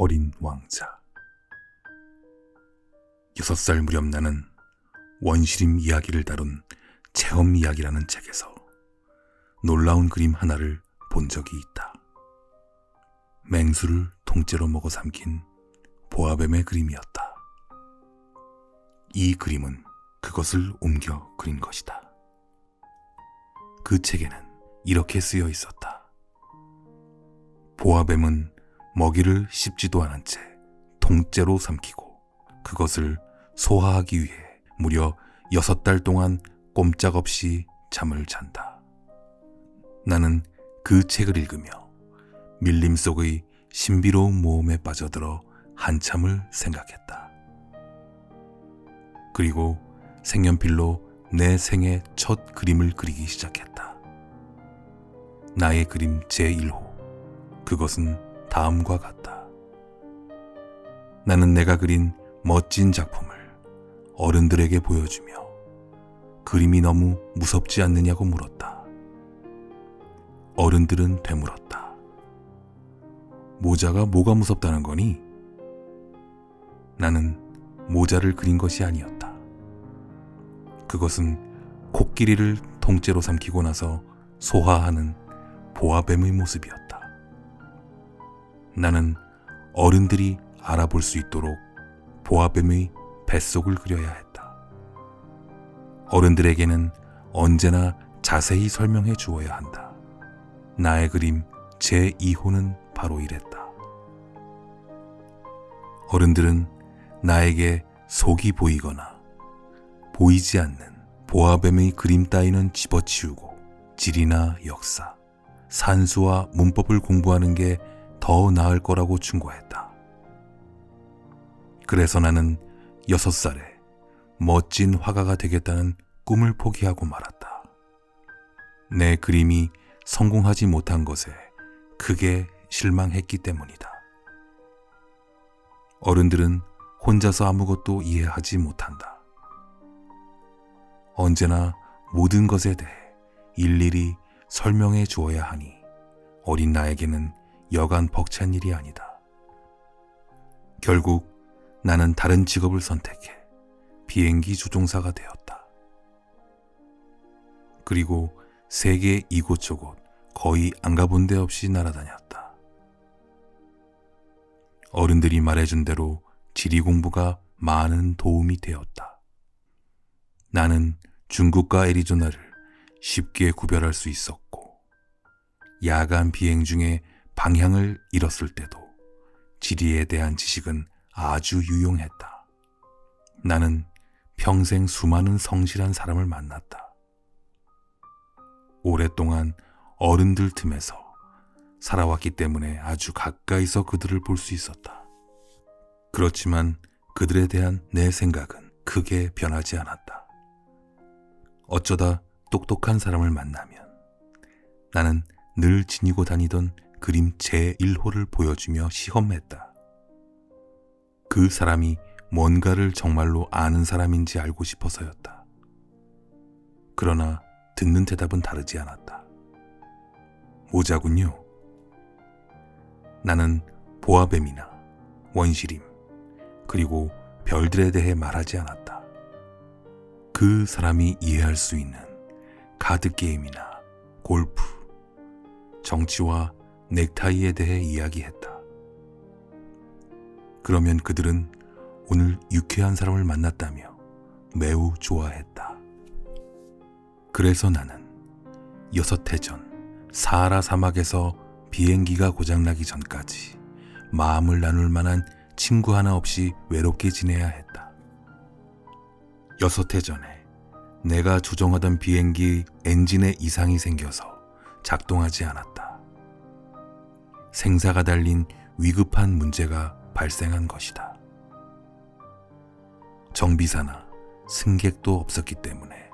어린 왕자. 6살 무렵 나는 원시림 이야기를 다룬 체험 이야기라는 책에서 놀라운 그림 하나를 본 적이 있다. 맹수를 통째로 먹어 삼킨 보아뱀의 그림이었다. 이 그림은 그것을 옮겨 그린 것이다. 그 책에는 이렇게 쓰여 있었다. 보아뱀은 먹이를 씹지도 않은 채 통째로 삼키고 그것을 소화하기 위해 무려 6달 동안 꼼짝없이 잠을 잔다. 나는 그 책을 읽으며 밀림 속의 신비로운 모험에 빠져들어 한참을 생각했다. 그리고 색연필로 내 생애 첫 그림을 그리기 시작했다. 나의 그림 제1호. 그것은 다음과 같다. 나는 내가 그린 멋진 작품을 어른들에게 보여주며 그림이 너무 무섭지 않느냐고 물었다. 어른들은 되물었다. 모자가 뭐가 무섭다는 거니? 나는 모자를 그린 것이 아니었다. 그것은 코끼리를 통째로 삼키고 나서 소화하는 보아뱀의 모습이었다. 나는 어른들이 알아볼 수 있도록 보아뱀의 뱃속을 그려야 했다. 어른들에게는 언제나 자세히 설명해 주어야 한다. 나의 그림 제2호는 바로 이랬다. 어른들은 나에게 속이 보이거나 보이지 않는 보아뱀의 그림 따위는 집어치우고 지리나 역사, 산수와 문법을 공부하는 게 더 나을 거라고 충고했다. 그래서 나는 6살에 멋진 화가가 되겠다는 꿈을 포기하고 말았다. 내 그림이 성공하지 못한 것에 크게 실망했기 때문이다. 어른들은 혼자서 아무것도 이해하지 못한다. 언제나 모든 것에 대해 일일이 설명해 주어야 하니 어린 나에게는 여간 벅찬 일이 아니다. 결국 나는 다른 직업을 선택해 비행기 조종사가 되었다. 그리고 세계 이곳저곳 거의 안 가본 데 없이 날아다녔다. 어른들이 말해준 대로 지리 공부가 많은 도움이 되었다. 나는 중국과 애리조나를 쉽게 구별할 수 있었고, 야간 비행 중에 방향을 잃었을 때도 지리에 대한 지식은 아주 유용했다. 나는 평생 수많은 성실한 사람을 만났다. 오랫동안 어른들 틈에서 살아왔기 때문에 아주 가까이서 그들을 볼 수 있었다. 그렇지만 그들에 대한 내 생각은 크게 변하지 않았다. 어쩌다 똑똑한 사람을 만나면 나는 늘 지니고 다니던 그림 제1호를 보여주며 시험했다. 그 사람이 뭔가를 정말로 아는 사람인지 알고 싶어서였다. 그러나 듣는 대답은 다르지 않았다. 모자군요. 나는 보아뱀이나 원시림, 그리고 별들에 대해 말하지 않았다. 그 사람이 이해할 수 있는 카드게임이나 골프, 정치와 넥타이에 대해 이야기했다. 그러면 그들은 오늘 유쾌한 사람을 만났다며 매우 좋아했다. 그래서 나는 6해 전 사하라 사막에서 비행기가 고장나기 전까지 마음을 나눌 만한 친구 하나 없이 외롭게 지내야 했다. 6해 전에 내가 조종하던 비행기 엔진에 이상이 생겨서 작동하지 않았다. 생사가 달린 위급한 문제가 발생한 것이다. 정비사나 승객도 없었기 때문에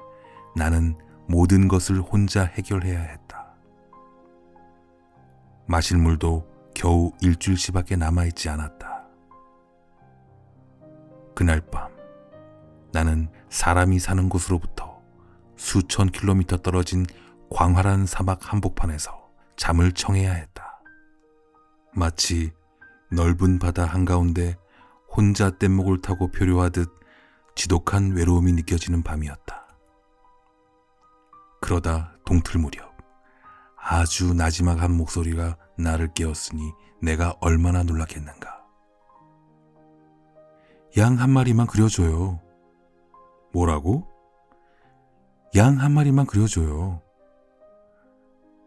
나는 모든 것을 혼자 해결해야 했다. 마실 물도 겨우 일주일씩밖에 남아있지 않았다. 그날 밤 나는 사람이 사는 곳으로부터 수천 킬로미터 떨어진 광활한 사막 한복판에서 잠을 청해야 했다. 마치 넓은 바다 한가운데 혼자 뗏목을 타고 표류하듯 지독한 외로움이 느껴지는 밤이었다. 그러다 동틀 무렵 아주 나지막한 목소리가 나를 깨웠으니 내가 얼마나 놀랐겠는가. 양 한 마리만 그려줘요. 뭐라고? 양 한 마리만 그려줘요.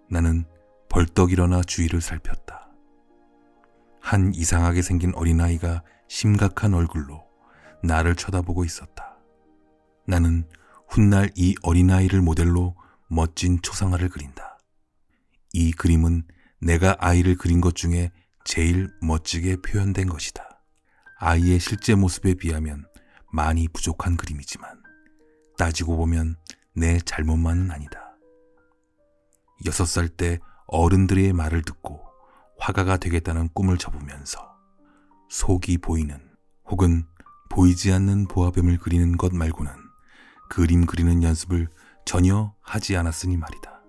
나는 벌떡 일어나 주위를 살폈다. 한 이상하게 생긴 어린아이가 심각한 얼굴로 나를 쳐다보고 있었다. 나는 훗날 이 어린아이를 모델로 멋진 초상화를 그린다. 이 그림은 내가 아이를 그린 것 중에 제일 멋지게 표현된 것이다. 아이의 실제 모습에 비하면 많이 부족한 그림이지만 따지고 보면 내 잘못만은 아니다. 6살 때 어른들의 말을 듣고 화가가 되겠다는 꿈을 접으면서 속이 보이는 혹은 보이지 않는 보아뱀을 그리는 것 말고는 그림 그리는 연습을 전혀 하지 않았으니 말이다.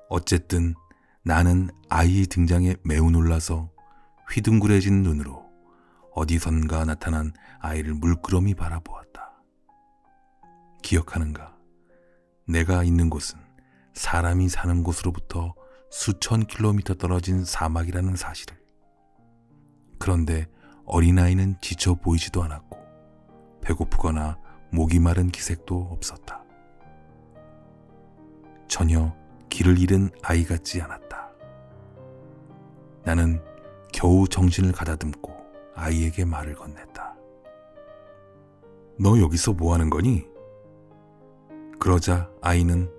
어쨌든 나는 아이의 등장에 매우 놀라서 휘둥그레진 눈으로 어디선가 나타난 아이를 물끄러미 바라보았다. 기억하는가? 내가 있는 곳은 사람이 사는 곳으로부터 수천 킬로미터 떨어진 사막이라는 사실을. 그런데 어린아이는 지쳐 보이지도 않았고 배고프거나 목이 마른 기색도 없었다. 전혀 길을 잃은 아이 같지 않았다. 나는 겨우 정신을 가다듬고 아이에게 말을 건넸다. 너 여기서 뭐 하는 거니? 그러자 아이는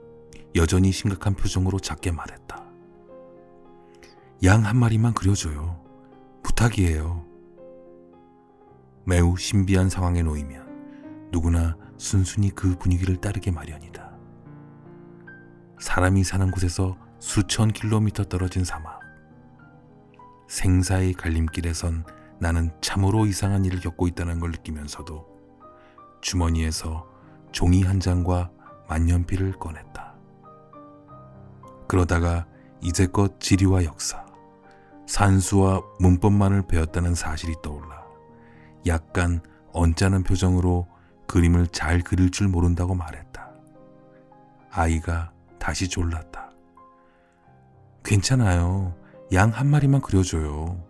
여전히 심각한 표정으로 작게 말했다. 양 한 마리만 그려줘요. 부탁이에요. 매우 신비한 상황에 놓이면 누구나 순순히 그 분위기를 따르게 마련이다. 사람이 사는 곳에서 수천 킬로미터 떨어진 사막. 생사의 갈림길에선 나는 참으로 이상한 일을 겪고 있다는 걸 느끼면서도 주머니에서 종이 한 장과 만년필을 꺼냈다. 그러다가 이제껏 지리와 역사, 산수와 문법만을 배웠다는 사실이 떠올라 약간 언짢은 표정으로 그림을 잘 그릴 줄 모른다고 말했다. 아이가 다시 졸랐다. 괜찮아요. 양 한 마리만 그려줘요.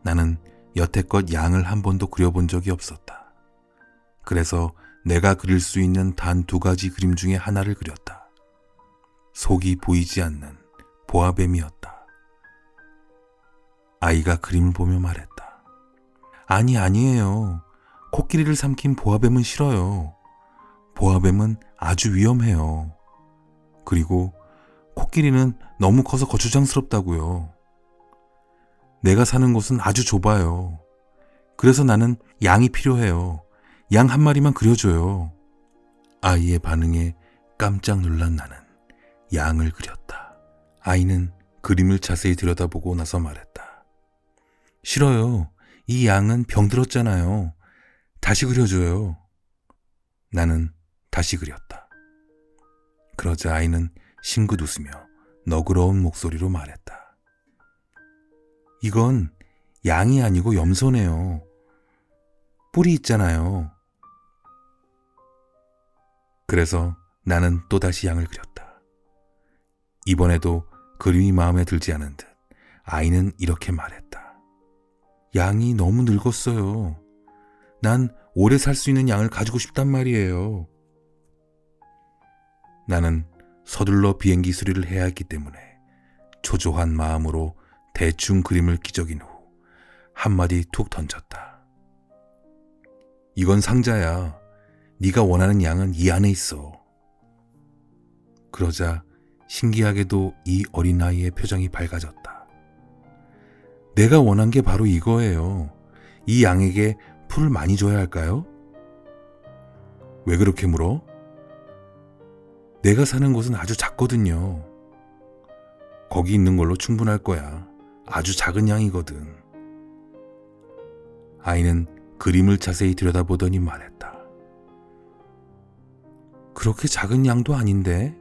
나는 여태껏 양을 한 번도 그려본 적이 없었다. 그래서 내가 그릴 수 있는 단 2가지 그림 중에 하나를 그렸다. 속이 보이지 않는 보아뱀이었다. 아이가 그림을 보며 말했다. 아니에요. 코끼리를 삼킨 보아뱀은 싫어요. 보아뱀은 아주 위험해요. 그리고 코끼리는 너무 커서 거추장스럽다고요. 내가 사는 곳은 아주 좁아요. 그래서 나는 양이 필요해요. 양 한 마리만 그려줘요. 아이의 반응에 깜짝 놀란 나는 양을 그렸다. 아이는 그림을 자세히 들여다보고 나서 말했다. 싫어요. 이 양은 병들었잖아요. 다시 그려줘요. 나는 다시 그렸다. 그러자 아이는 싱긋 웃으며 너그러운 목소리로 말했다. 이건 양이 아니고 염소네요. 뿔이 있잖아요. 그래서 나는 또다시 양을 그렸다. 이번에도 그림이 마음에 들지 않은 듯 아이는 이렇게 말했다. 양이 너무 늙었어요. 난 오래 살 수 있는 양을 가지고 싶단 말이에요. 나는 서둘러 비행기 수리를 해야 했기 때문에 초조한 마음으로 대충 그림을 기저긴 후 한마디 툭 던졌다. 이건 상자야. 네가 원하는 양은 이 안에 있어. 그러자 신기하게도 이 어린아이의 표정이 밝아졌다. 내가 원한 게 바로 이거예요. 이 양에게 풀을 많이 줘야 할까요? 왜 그렇게 물어? 내가 사는 곳은 아주 작거든요. 거기 있는 걸로 충분할 거야. 아주 작은 양이거든. 아이는 그림을 자세히 들여다보더니 말했다. 그렇게 작은 양도 아닌데?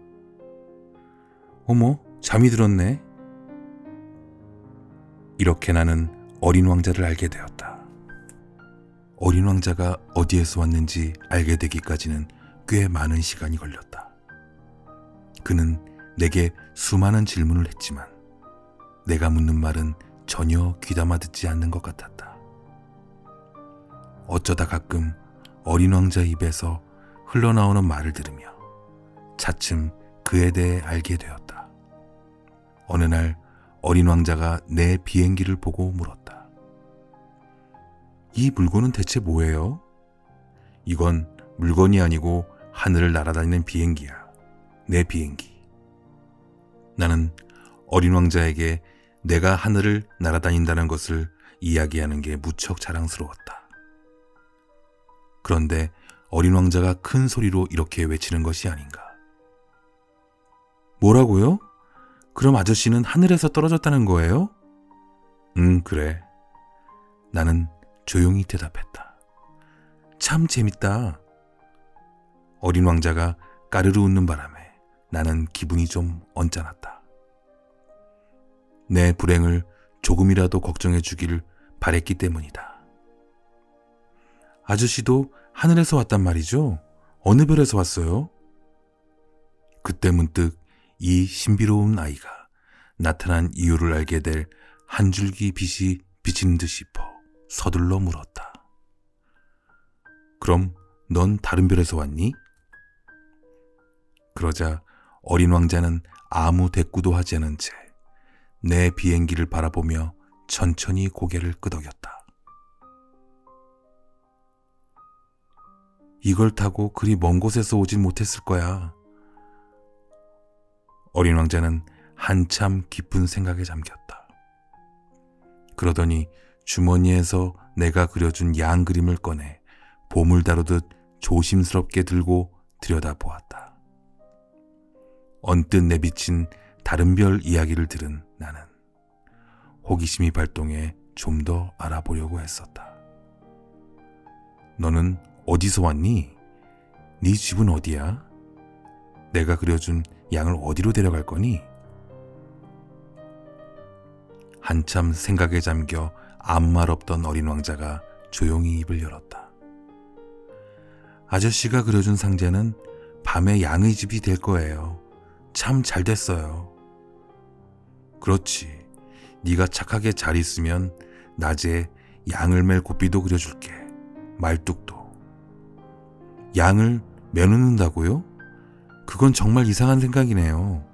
어머, 잠이 들었네. 이렇게 나는 어린 왕자를 알게 되었다. 어린 왕자가 어디에서 왔는지 알게 되기까지는 꽤 많은 시간이 걸렸다. 그는 내게 수많은 질문을 했지만 내가 묻는 말은 전혀 귀담아 듣지 않는 것 같았다. 어쩌다 가끔 어린 왕자 입에서 흘러나오는 말을 들으며 차츰 그에 대해 알게 되었다. 어느 날 어린 왕자가 내 비행기를 보고 물었다. 이 물건은 대체 뭐예요? 이건 물건이 아니고 하늘을 날아다니는 비행기야. 내 비행기. 나는 어린 왕자에게 내가 하늘을 날아다닌다는 것을 이야기하는 게 무척 자랑스러웠다. 그런데 어린 왕자가 큰 소리로 이렇게 외치는 것이 아닌가. 뭐라고요? 그럼 아저씨는 하늘에서 떨어졌다는 거예요? 그래. 나는 조용히 대답했다. 참 재밌다. 어린 왕자가 까르르 웃는 바람에 나는 기분이 좀 언짢았다. 내 불행을 조금이라도 걱정해 주기를 바랬기 때문이다. 아저씨도 하늘에서 왔단 말이죠? 어느 별에서 왔어요? 그때 문득 이 신비로운 아이가 나타난 이유를 알게 될 한 줄기 빛이 비치는 듯 싶어 서둘러 물었다. 그럼 넌 다른 별에서 왔니? 그러자 어린 왕자는 아무 대꾸도 하지 않은 채 내 비행기를 바라보며 천천히 고개를 끄덕였다. 이걸 타고 그리 먼 곳에서 오진 못했을 거야. 어린 왕자는 한참 깊은 생각에 잠겼다. 그러더니 주머니에서 내가 그려준 양 그림을 꺼내 봄을 다루듯 조심스럽게 들고 들여다보았다. 언뜻 내비친 다른 별 이야기를 들은 나는 호기심이 발동해 좀 더 알아보려고 했었다. 너는 어디서 왔니? 네 집은 어디야? 내가 그려준 양을 어디로 데려갈 거니? 한참 생각에 잠겨 아무 말 없던 어린 왕자가 조용히 입을 열었다. 아저씨가 그려준 상자는 밤에 양의 집이 될 거예요. 참 잘 됐어요. 그렇지. 네가 착하게 잘 있으면 낮에 양을 맬 고삐도 그려줄게. 말뚝도. 양을 매놓는다고요? 그건 정말 이상한 생각이네요.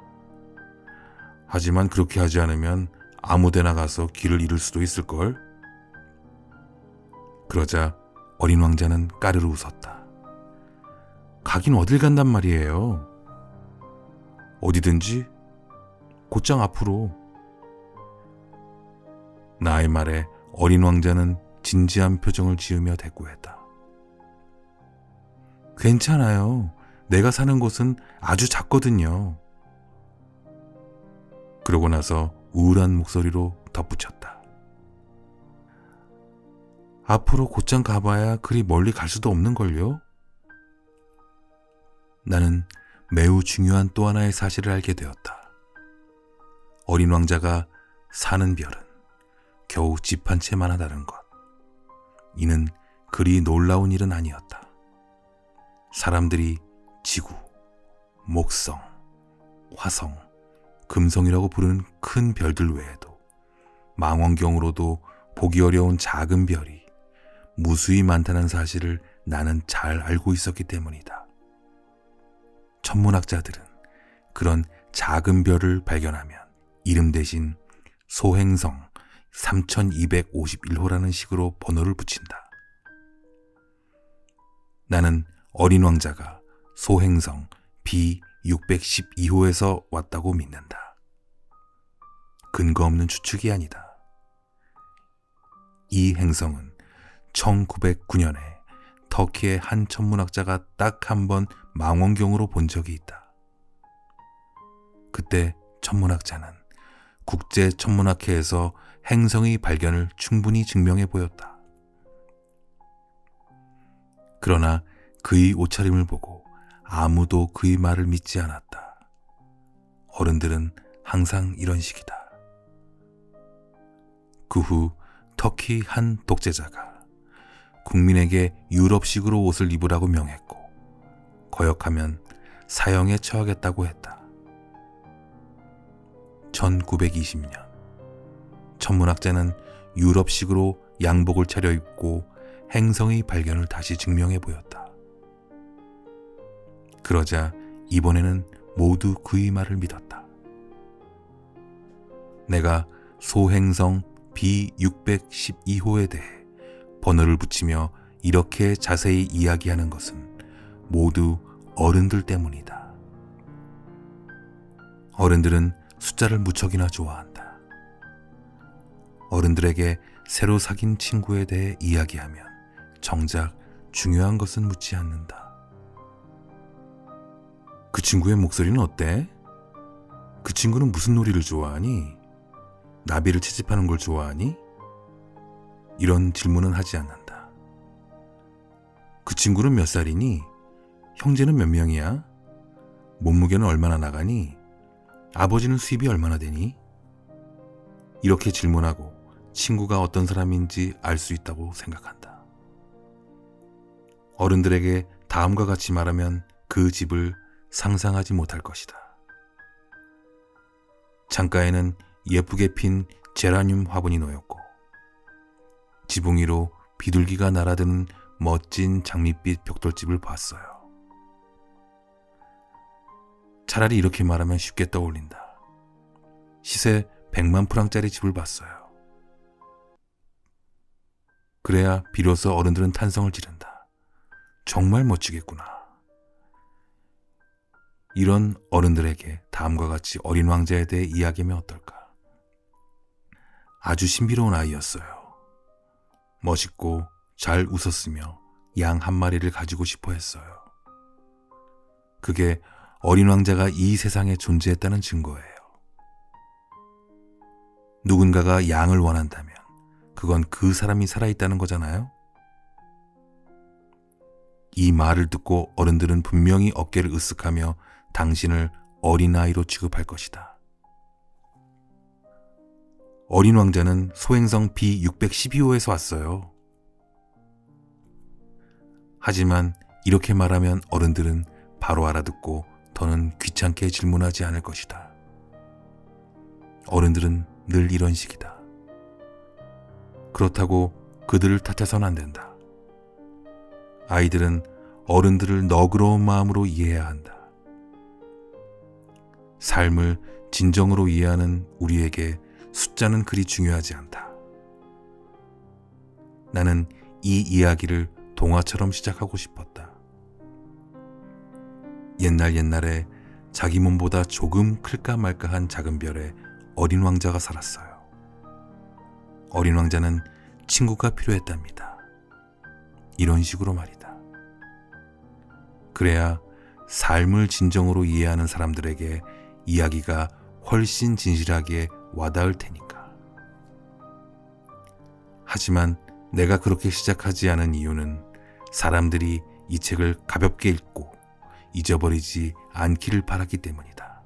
하지만 그렇게 하지 않으면 아무데나 가서 길을 잃을 수도 있을걸? 그러자 어린 왕자는 까르르 웃었다. 가긴 어딜 간단 말이에요. 어디든지 곧장 앞으로. 나의 말에 어린 왕자는 진지한 표정을 지으며 대꾸했다. 괜찮아요. 내가 사는 곳은 아주 작거든요. 그러고 나서 우울한 목소리로 덧붙였다. 앞으로 곧장 가봐야 그리 멀리 갈 수도 없는걸요? 나는 매우 중요한 또 하나의 사실을 알게 되었다. 어린 왕자가 사는 별은 겨우 집 한 채만 하다는 것. 이는 그리 놀라운 일은 아니었다. 사람들이 지구, 목성, 화성, 금성이라고 부르는 큰 별들 외에도 망원경으로도 보기 어려운 작은 별이 무수히 많다는 사실을 나는 잘 알고 있었기 때문이다. 천문학자들은 그런 작은 별을 발견하면 이름 대신 소행성 3251호라는 식으로 번호를 붙인다. 나는 어린 왕자가 소행성 B612호에서 왔다고 믿는다. 근거 없는 추측이 아니다. 이 행성은 1909년에 터키의 한 천문학자가 딱 한 번 망원경으로 본 적이 있다. 그때 천문학자는 국제천문학회에서 행성의 발견을 충분히 증명해 보였다. 그러나 그의 옷차림을 보고 아무도 그의 말을 믿지 않았다. 어른들은 항상 이런 식이다. 그 후 터키 한 독재자가 국민에게 유럽식으로 옷을 입으라고 명했고 거역하면 사형에 처하겠다고 했다. 1920년 천문학자는 유럽식으로 양복을 차려입고 행성의 발견을 다시 증명해 보였다. 그러자 이번에는 모두 그의 말을 믿었다. 내가 소행성 B612호에 대해 번호를 붙이며 이렇게 자세히 이야기하는 것은 모두 어른들 때문이다. 어른들은 숫자를 무척이나 좋아한다. 어른들에게 새로 사귄 친구에 대해 이야기하면 정작 중요한 것은 묻지 않는다. 그 친구의 목소리는 어때? 그 친구는 무슨 놀이를 좋아하니? 나비를 채집하는 걸 좋아하니? 이런 질문은 하지 않는다. 그 친구는 몇 살이니? 형제는 몇 명이야? 몸무게는 얼마나 나가니? 아버지는 수입이 얼마나 되니? 이렇게 질문하고 친구가 어떤 사람인지 알 수 있다고 생각한다. 어른들에게 다음과 같이 말하면 그 집을 상상하지 못할 것이다. 창가에는 예쁘게 핀 제라늄 화분이 놓였고 지붕 위로 비둘기가 날아드는 멋진 장밋빛 벽돌집을 봤어요. 차라리 이렇게 말하면 쉽게 떠올린다. 시세 100만 프랑짜리 집을 봤어요. 그래야 비로소 어른들은 탄성을 지른다. 정말 멋지겠구나. 이런 어른들에게 다음과 같이 어린 왕자에 대해 이야기하면 어떨까? 아주 신비로운 아이였어요. 멋있고 잘 웃었으며 양 한 마리를 가지고 싶어 했어요. 그게 어린 왕자가 이 세상에 존재했다는 증거예요. 누군가가 양을 원한다면 그건 그 사람이 살아있다는 거잖아요. 이 말을 듣고 어른들은 분명히 어깨를 으쓱하며 당신을 어린아이로 취급할 것이다. 어린 왕자는 소행성 B612호에서 왔어요. 하지만 이렇게 말하면 어른들은 바로 알아듣고 더는 귀찮게 질문하지 않을 것이다. 어른들은 늘 이런 식이다. 그렇다고 그들을 탓해서는 안 된다. 아이들은 어른들을 너그러운 마음으로 이해해야 한다. 삶을 진정으로 이해하는 우리에게 숫자는 그리 중요하지 않다. 나는 이 이야기를 동화처럼 시작하고 싶었다. 옛날에 자기 몸보다 조금 클까 말까한 작은 별에 어린 왕자가 살았어요. 어린 왕자는 친구가 필요했답니다. 이런 식으로 말이다. 그래야 삶을 진정으로 이해하는 사람들에게 이야기가 훨씬 진실하게 와닿을 테니까. 하지만 내가 그렇게 시작하지 않은 이유는 사람들이 이 책을 가볍게 읽고 잊어버리지 않기를 바랐기 때문이다.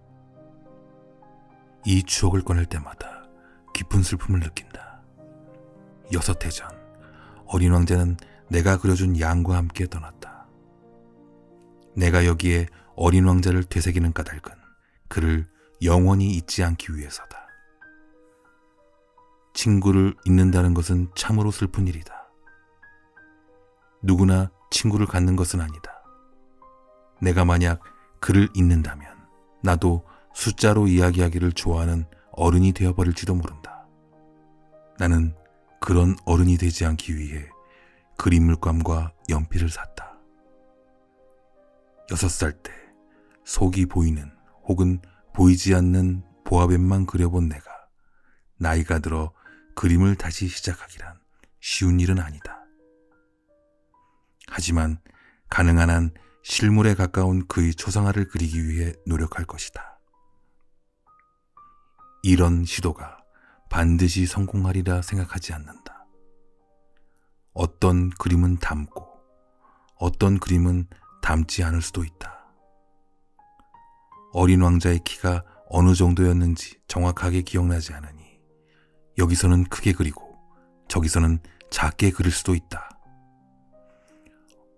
이 추억을 꺼낼 때마다 깊은 슬픔을 느낀다. 6해 전 어린 왕자는 내가 그려준 양과 함께 떠났다. 내가 여기에 어린 왕자를 되새기는 까닭은 그를 영원히 잊지 않기 위해서다. 친구를 잊는다는 것은 참으로 슬픈 일이다. 누구나 친구를 갖는 것은 아니다. 내가 만약 그를 잊는다면 나도 숫자로 이야기하기를 좋아하는 어른이 되어버릴지도 모른다. 나는 그런 어른이 되지 않기 위해 그림 물감과 연필을 샀다. 6살 때 속이 보이는 혹은 보이지 않는 보아뱀만 그려본 내가 나이가 들어 그림을 다시 시작하기란 쉬운 일은 아니다. 하지만 가능한 한 실물에 가까운 그의 초상화를 그리기 위해 노력할 것이다. 이런 시도가 반드시 성공하리라 생각하지 않는다. 어떤 그림은 닮고 어떤 그림은 닮지 않을 수도 있다. 어린 왕자의 키가 어느 정도였는지 정확하게 기억나지 않으니 여기서는 크게 그리고 저기서는 작게 그릴 수도 있다.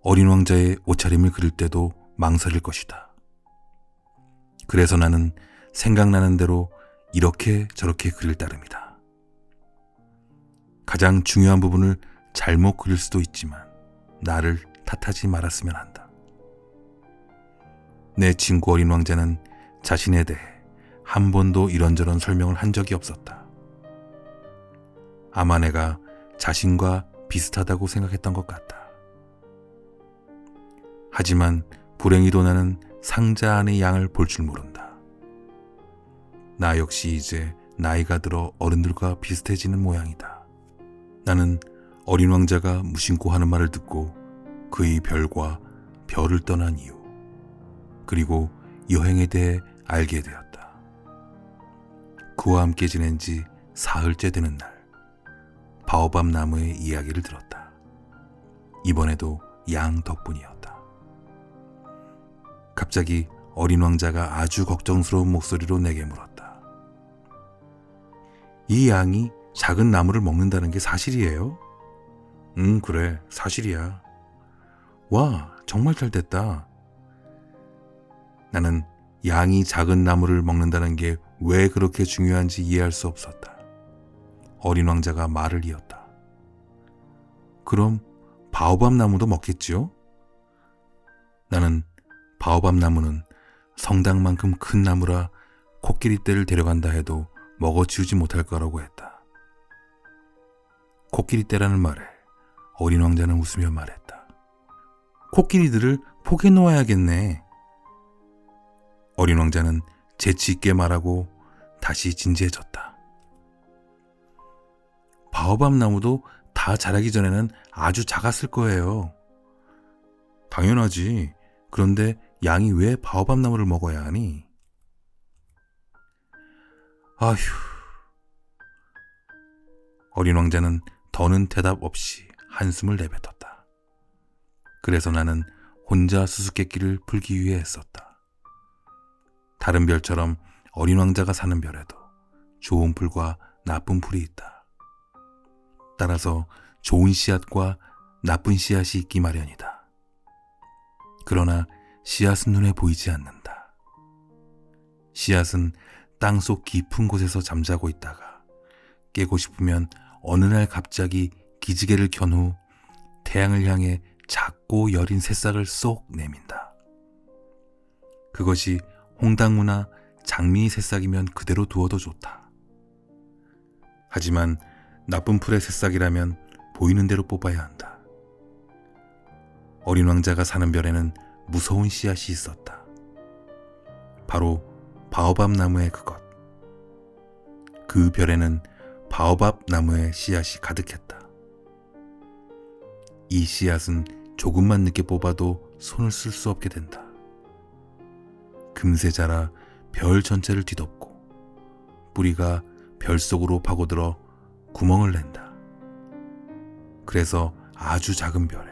어린 왕자의 옷차림을 그릴 때도 망설일 것이다. 그래서 나는 생각나는 대로 이렇게 저렇게 그릴 따름이다. 가장 중요한 부분을 잘못 그릴 수도 있지만 나를 탓하지 말았으면 한다. 내 친구 어린 왕자는 자신에 대해 한 번도 이런저런 설명을 한 적이 없었다. 아마 내가 자신과 비슷하다고 생각했던 것 같다. 하지만 불행히도 나는 상자 안의 양을 볼 줄 모른다. 나 역시 이제 나이가 들어 어른들과 비슷해지는 모양이다. 나는 어린 왕자가 무심코 하는 말을 듣고 그의 별과 별을 떠난 이유, 그리고 여행에 대해 알게 되었다. 그와 함께 지낸 지 사흘째 되는 날, 바오밥 나무의 이야기를 들었다. 이번에도 양 덕분이었다. 갑자기 어린 왕자가 아주 걱정스러운 목소리로 내게 물었다. 이 양이 작은 나무를 먹는다는 게 사실이에요? 그래, 사실이야. 와, 정말 잘 됐다. 나는 양이 작은 나무를 먹는다는 게 왜 그렇게 중요한지 이해할 수 없었다. 어린 왕자가 말을 이었다. 그럼 바오밥 나무도 먹겠지요? 나는 바오밥 나무는 성당만큼 큰 나무라 코끼리 떼를 데려간다 해도 먹어치우지 못할 거라고 했다. 코끼리 떼라는 말에 어린 왕자는 웃으며 말했다. 코끼리들을 포개 놓아야겠네. 어린 왕자는 재치 있게 말하고 다시 진지해졌다. 바오밥 나무도 다 자라기 전에는 아주 작았을 거예요. 당연하지. 그런데 양이 왜 바오밥 나무를 먹어야 하니? 아휴. 어린 왕자는 더는 대답 없이 한숨을 내뱉었다. 그래서 나는 혼자 수수께끼를 풀기 위해 애썼다. 다른 별처럼 어린 왕자가 사는 별에도 좋은 풀과 나쁜 풀이 있다. 따라서 좋은 씨앗과 나쁜 씨앗이 있기 마련이다. 그러나 씨앗은 눈에 보이지 않는다. 씨앗은 땅속 깊은 곳에서 잠자고 있다가 깨고 싶으면 어느 날 갑자기 기지개를 켠 후 태양을 향해 작고 여린 새싹을 쏙 내민다. 그것이 홍당무나 장미 새싹이면 그대로 두어도 좋다. 하지만 나쁜 풀의 새싹이라면 보이는 대로 뽑아야 한다. 어린 왕자가 사는 별에는 무서운 씨앗이 있었다. 바로 바오밥 나무의 그것. 그 별에는 바오밥 나무의 씨앗이 가득했다. 이 씨앗은 조금만 늦게 뽑아도 손을 쓸 수 없게 된다. 금세 자라 별 전체를 뒤덮고 뿌리가 별 속으로 파고들어 구멍을 낸다. 그래서 아주 작은 별에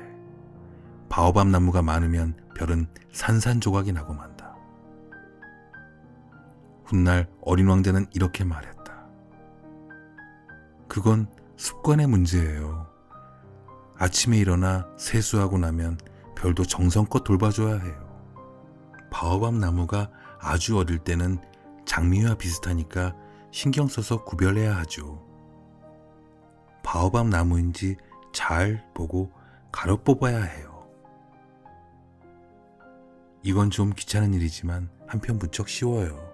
바오밥 나무가 많으면 별은 산산조각이 나고 만다. 훗날 어린 왕자는 이렇게 말했다. 그건 습관의 문제예요. 아침에 일어나 세수하고 나면 별도 정성껏 돌봐줘야 해요. 바오밥 나무가 아주 어릴 때는 장미와 비슷하니까 신경 써서 구별해야 하죠. 바오밥 나무인지 잘 보고 가로 뽑아야 해요. 이건 좀 귀찮은 일이지만 한편 무척 쉬워요.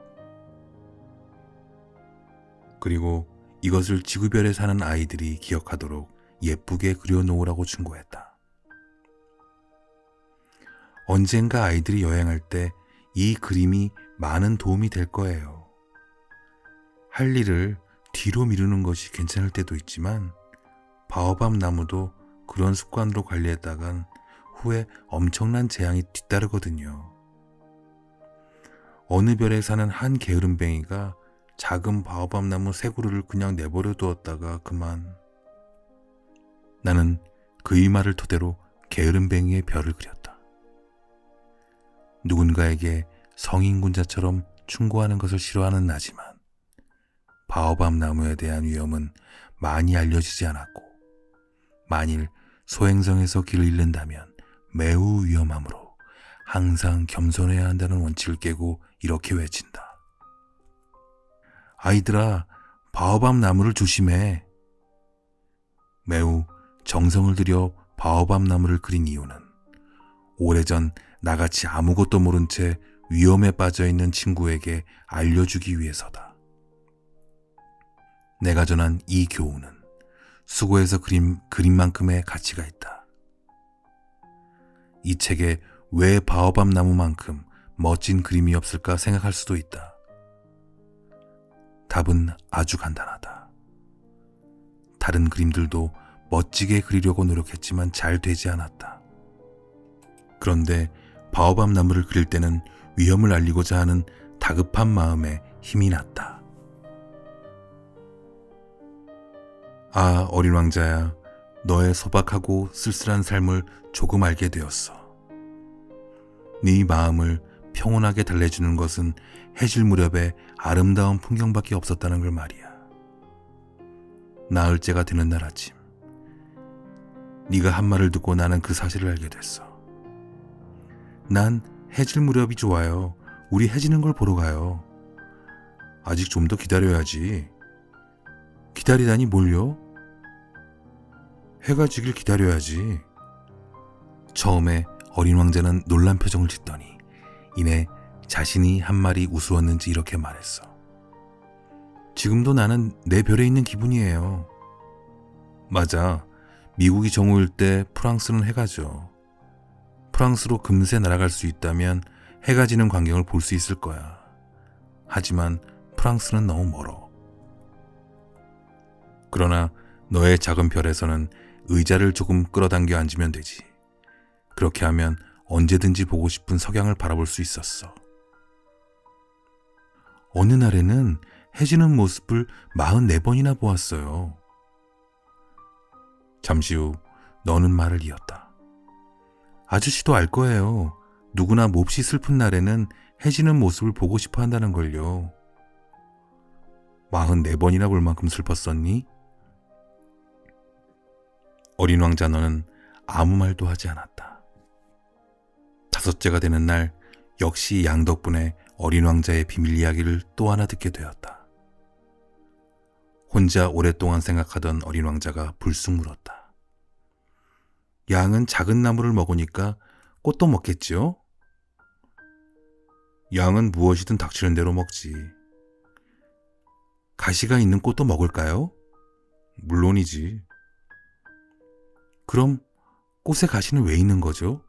그리고 이것을 지구별에 사는 아이들이 기억하도록 예쁘게 그려놓으라고 충고했다. 언젠가 아이들이 여행할 때 이 그림이 많은 도움이 될 거예요. 할 일을 뒤로 미루는 것이 괜찮을 때도 있지만 바오밥 나무도 그런 습관으로 관리했다간 후에 엄청난 재앙이 뒤따르거든요. 어느 별에 사는 한 게으름뱅이가 작은 바오밥 나무 세 그루를 그냥 내버려 두었다가 그만. 나는 그의 말을 토대로 게으름뱅이의 별을 그렸다. 누군가에게 성인군자처럼 충고하는 것을 싫어하는 나지만 바오밥 나무에 대한 위험은 많이 알려지지 않았고, 만일 소행성에서 길을 잃는다면 매우 위험하므로 항상 겸손해야 한다는 원칙을 깨고 이렇게 외친다. 아이들아, 바오밥 나무를 조심해. 매우 정성을 들여 바오밥 나무를 그린 이유는 오래전 나같이 아무것도 모른 채 위험에 빠져있는 친구에게 알려주기 위해서다. 내가 전한 이 교훈은 수고해서 그린 그림만큼의 가치가 있다. 이 책에 왜 바오밥 나무만큼 멋진 그림이 없을까 생각할 수도 있다. 답은 아주 간단하다. 다른 그림들도 멋지게 그리려고 노력했지만 잘 되지 않았다. 그런데 바오밥 나무를 그릴 때는 위험을 알리고자 하는 다급한 마음에 힘이 났다. 아, 어린 왕자야, 너의 소박하고 쓸쓸한 삶을 조금 알게 되었어. 네 마음을 평온하게 달래주는 것은 해질 무렵에 아름다운 풍경밖에 없었다는 걸 말이야. 나흘째가 되는 날 아침, 네가 한 말을 듣고 나는 그 사실을 알게 됐어. 난 해질 무렵이 좋아요. 우리 해지는 걸 보러 가요. 아직 좀 더 기다려야지. 기다리다니 뭘요? 해가 지길 기다려야지. 처음에 어린 왕자는 놀란 표정을 짓더니 이내 자신이 한 말이 우스웠는지 이렇게 말했어. 지금도 나는 내 별에 있는 기분이에요. 맞아. 미국이 정오일 때 프랑스는 해가 져. 프랑스로 금세 날아갈 수 있다면 해가 지는 광경을 볼 수 있을 거야. 하지만 프랑스는 너무 멀어. 그러나 너의 작은 별에서는 의자를 조금 끌어당겨 앉으면 되지. 그렇게 하면 언제든지 보고 싶은 석양을 바라볼 수 있었어. 어느 날에는 해지는 모습을 44번이나 보았어요. 잠시 후 너는 말을 이었다. 아저씨도 알 거예요. 누구나 몹시 슬픈 날에는 해지는 모습을 보고 싶어 한다는 걸요. 44번이나 볼 만큼 슬펐었니? 어린 왕자 너는 아무 말도 하지 않았다. 5째가 되는 날 역시 양 덕분에 어린 왕자의 비밀 이야기를 또 하나 듣게 되었다. 혼자 오랫동안 생각하던 어린 왕자가 불쑥 물었다. 양은 작은 나무를 먹으니까 꽃도 먹겠지요? 양은 무엇이든 닥치는 대로 먹지. 가시가 있는 꽃도 먹을까요? 물론이지. 그럼 꽃에 가시는 왜 있는 거죠?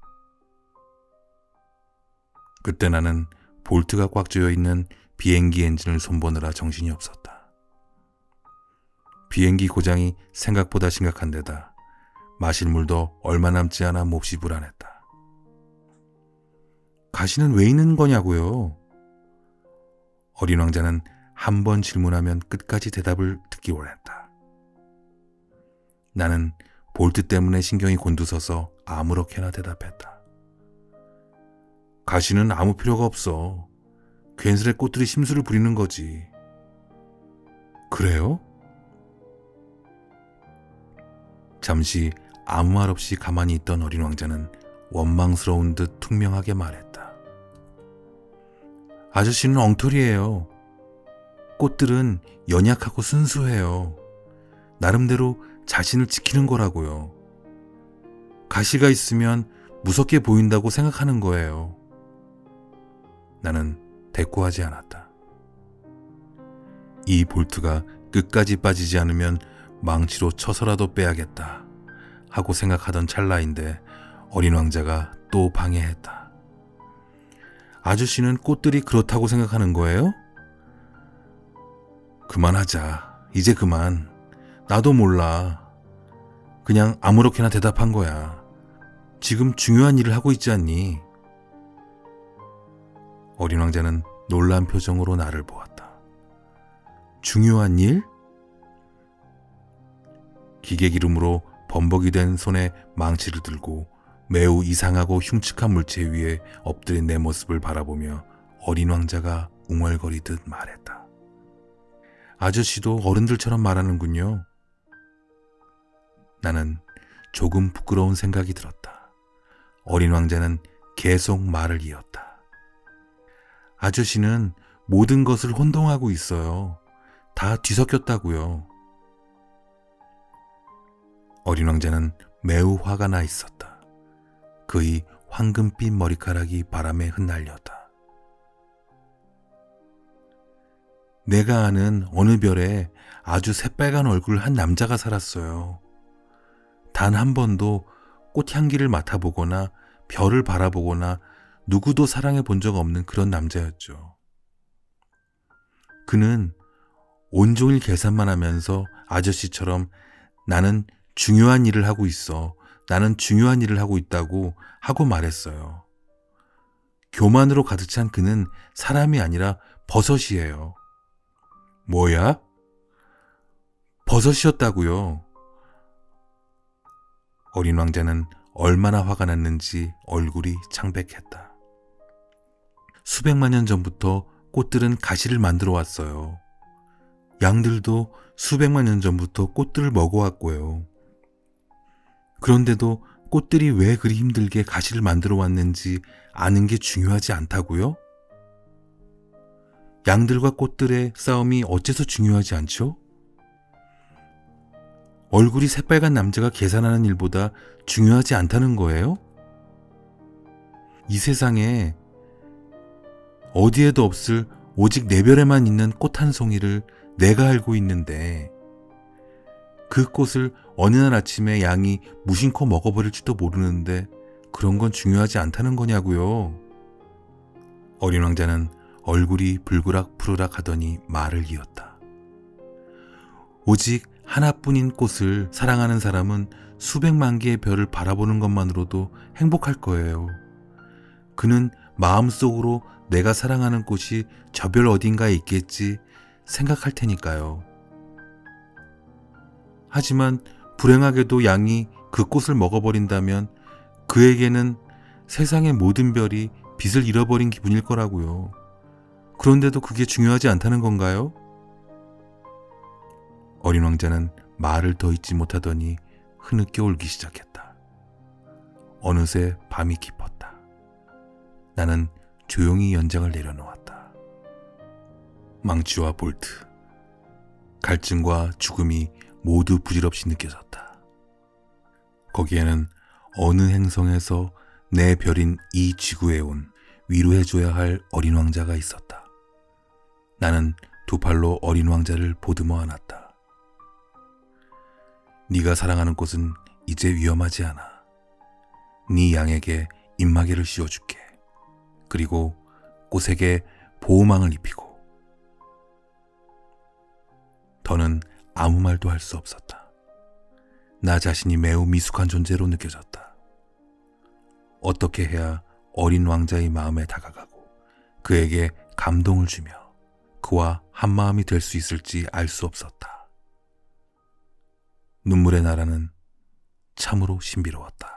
그때 나는 볼트가 꽉 조여 있는 비행기 엔진을 손보느라 정신이 없었다. 비행기 고장이 생각보다 심각한 데다 마실 물도 얼마 남지 않아 몹시 불안했다. 가시는 왜 있는 거냐고요? 어린 왕자는 한 번 질문하면 끝까지 대답을 듣기 원했다. 나는 볼트 때문에 신경이 곤두서서 아무렇게나 대답했다. 가시는 아무 필요가 없어. 괜스레 꽃들이 심술을 부리는 거지. 그래요? 잠시 아무 말 없이 가만히 있던 어린 왕자는 원망스러운 듯 퉁명하게 말했다. 아저씨는 엉터리예요. 꽃들은 연약하고 순수해요. 나름대로 자신을 지키는 거라고요. 가시가 있으면 무섭게 보인다고 생각하는 거예요. 나는 대꾸하지 않았다. 이 볼트가 끝까지 빠지지 않으면 망치로 쳐서라도 빼야겠다 하고 생각하던 찰나인데 어린 왕자가 또 방해했다. 아저씨는 꽃들이 그렇다고 생각하는 거예요? 그만하자. 이제 그만. 나도 몰라. 그냥 아무렇게나 대답한 거야. 지금 중요한 일을 하고 있지 않니? 어린 왕자는 놀란 표정으로 나를 보았다. 중요한 일? 기계 기름으로 범벅이 된 손에 망치를 들고 매우 이상하고 흉측한 물체 위에 엎드린 내 모습을 바라보며 어린 왕자가 웅얼거리듯 말했다. 아저씨도 어른들처럼 말하는군요. 나는 조금 부끄러운 생각이 들었다. 어린 왕자는 계속 말을 이었다. 아저씨는 모든 것을 혼동하고 있어요. 다 뒤섞였다고요. 어린 왕자는 매우 화가 나 있었다. 그의 황금빛 머리카락이 바람에 흩날렸다. 내가 아는 어느 별에 아주 새빨간 얼굴 한 남자가 살았어요. 단 한 번도 꽃향기를 맡아보거나 별을 바라보거나 누구도 사랑해 본 적 없는 그런 남자였죠. 그는 온종일 계산만 하면서 아저씨처럼 나는 중요한 일을 하고 있어. 나는 중요한 일을 하고 있다고 하고 말했어요. 교만으로 가득 찬 그는 사람이 아니라 버섯이에요. 뭐야? 버섯이었다고요. 어린 왕자는 얼마나 화가 났는지 얼굴이 창백했다. 수백만 년 전부터 꽃들은 가시를 만들어 왔어요. 양들도 수백만 년 전부터 꽃들을 먹어왔고요. 그런데도 꽃들이 왜 그리 힘들게 가시를 만들어 왔는지 아는 게 중요하지 않다고요? 양들과 꽃들의 싸움이 어째서 중요하지 않죠? 얼굴이 새빨간 남자가 계산하는 일보다 중요하지 않다는 거예요? 이 세상에 어디에도 없을 오직 내 별에만 있는 꽃 한 송이를 내가 알고 있는데 그 꽃을 어느 날 아침에 양이 무심코 먹어버릴지도 모르는데 그런 건 중요하지 않다는 거냐고요. 어린 왕자는 얼굴이 불그락푸르락 하더니 말을 이었다. 오직 하나뿐인 꽃을 사랑하는 사람은 수백만 개의 별을 바라보는 것만으로도 행복할 거예요. 그는 마음속으로 내가 사랑하는 꽃이 저 별 어딘가에 있겠지 생각할 테니까요. 하지만 불행하게도 양이 그 꽃을 먹어버린다면 그에게는 세상의 모든 별이 빛을 잃어버린 기분일 거라고요. 그런데도 그게 중요하지 않다는 건가요? 어린 왕자는 말을 더 잇지 못하더니 흐느껴 울기 시작했다. 어느새 밤이 깊었다. 나는 조용히 연장을 내려놓았다. 망치와 볼트, 갈증과 죽음이 모두 부질없이 느껴졌다. 거기에는 어느 행성에서 내 별인 이 지구에 온 위로해줘야 할 어린 왕자가 있었다. 나는 두 팔로 어린 왕자를 보듬어 안았다. 네가 사랑하는 꽃은 이제 위험하지 않아. 네 양에게 입마개를 씌워줄게. 그리고 꽃에게 보호망을 입히고. 더는 아무 말도 할 수 없었다. 나 자신이 매우 미숙한 존재로 느껴졌다. 어떻게 해야 어린 왕자의 마음에 다가가고 그에게 감동을 주며 그와 한마음이 될 수 있을지 알 수 없었다. 눈물의 나라는 참으로 신비로웠다.